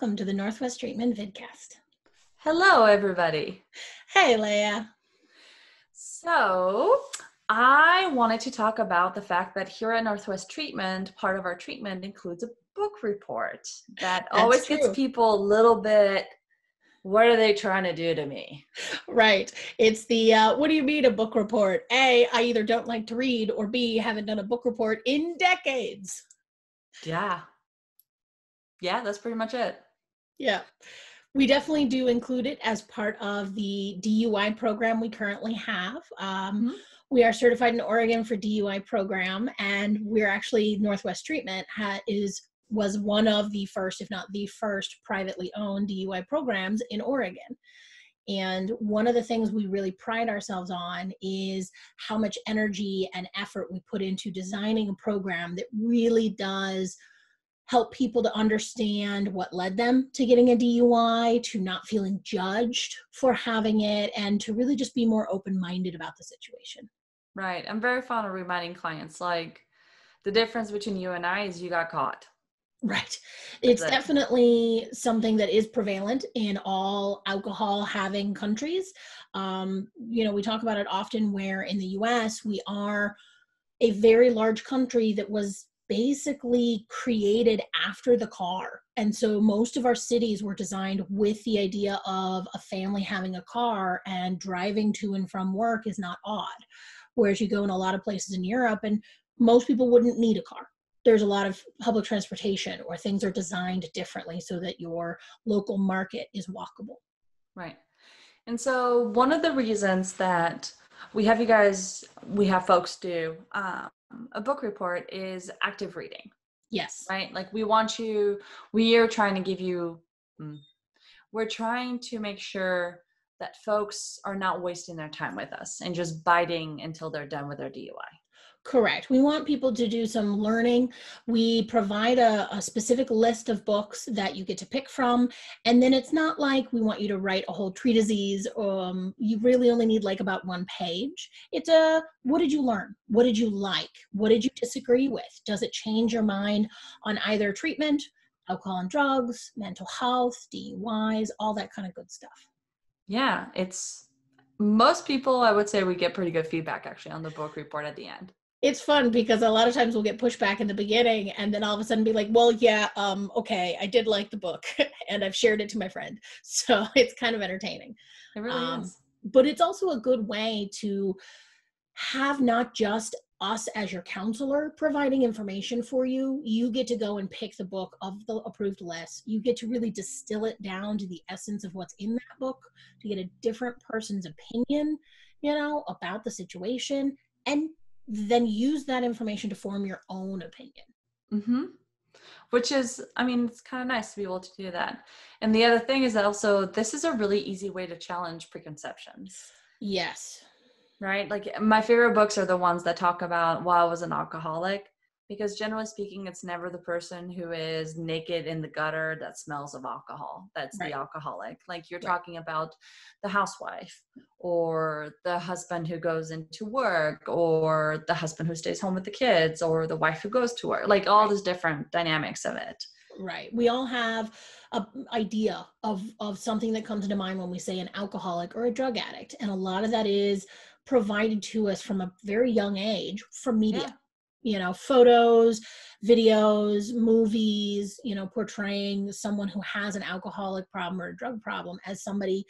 welcome to the Northwest Treatment Vidcast. Hello, everybody. Hey, Léa. So, I wanted to talk about the fact that here at Northwest Treatment, part of our treatment includes a book report that always gets people a little bit, what are they trying to do to me? Right. It's the, what do you mean a book report? A, I either don't like to read, or B, haven't done a book report in decades. Yeah, that's pretty much it. Yeah. We definitely do include it as part of the DUI program we currently have. We are certified in Oregon for DUI program, and we're actually Northwest Treatment was one of the first, if not the first, privately owned DUI programs in Oregon. And one of the things we really pride ourselves on is how much energy and effort we put into designing a program that really does help people to understand what led them to getting a DUI, to not feeling judged for having it, and to really just be more open-minded about the situation. Right. I'm very fond of reminding clients, like, the difference between you and I is you got caught. Right. It's definitely something that is prevalent in all alcohol-having countries. We talk about it often where in the US, we are a very large country that was basically created after the car. And so most of our cities were designed with the idea of a family having a car, and driving to and from work is not odd. Whereas you go in a lot of places in Europe and most people wouldn't need a car. There's a lot of public transportation, or things are designed differently so that your local market is walkable. Right. And so one of the reasons that we have folks do a book report is active reading. Yes. Right? Like we're trying to make sure that folks are not wasting their time with us and just biting until they're done with their DUI. Correct. We want people to do some learning. We provide a specific list of books that you get to pick from. And then it's not like we want you to write a whole treatise. You really only need like about one page. It's what did you learn? What did you like? What did you disagree with? Does it change your mind on either treatment, alcohol and drugs, mental health, DUIs, all that kind of good stuff? Yeah, most people, I would say, we get pretty good feedback actually on the book report at the end. It's fun because a lot of times we'll get pushback in the beginning and then all of a sudden be like, well, yeah, okay, I did like the book and I've shared it to my friend. So it's kind of entertaining. It really is. But it's also a good way to have not just us as your counselor providing information for you. You get to go and pick the book of the approved list. You get to really distill it down to the essence of what's in that book, to get a different person's opinion, about the situation, and then use that information to form your own opinion. Mm-hmm. Which is, it's kind of nice to be able to do that. And the other thing is that also, this is a really easy way to challenge preconceptions. Yes. Right? Like my favorite books are the ones that talk about, well, I was an alcoholic, because generally speaking, it's never the person who is naked in the gutter that smells of alcohol. That's right. The alcoholic. Like you're talking about the housewife, or the husband who goes into work, or the husband who stays home with the kids, or the wife who goes to work, like all these different dynamics of it. Right. We all have an idea of something that comes to mind when we say an alcoholic or a drug addict. And a lot of that is provided to us from a very young age from media. Photos, videos, movies, portraying someone who has an alcoholic problem or a drug problem as somebody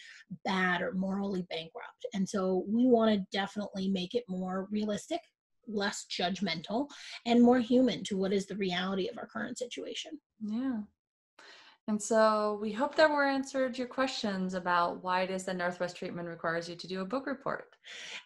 bad or morally bankrupt. And so we want to definitely make it more realistic, less judgmental, and more human to what is the reality of our current situation. Yeah. And so we hope that we're answered your questions about why it is that Northwest Treatment requires you to do a book report.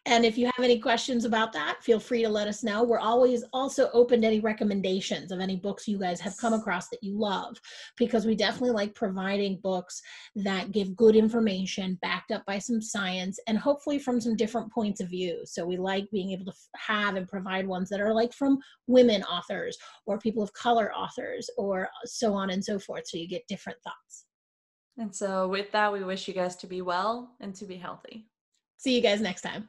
And if you have any questions about that, feel free to let us know. We're always also open to any recommendations of any books you guys have come across that you love, because we definitely like providing books that give good information backed up by some science and hopefully from some different points of view. So we like being able to have and provide ones that are like from women authors or people of color authors or so on and so forth. So you get different thoughts. And so with that, we wish you guys to be well and to be healthy. See you guys next time.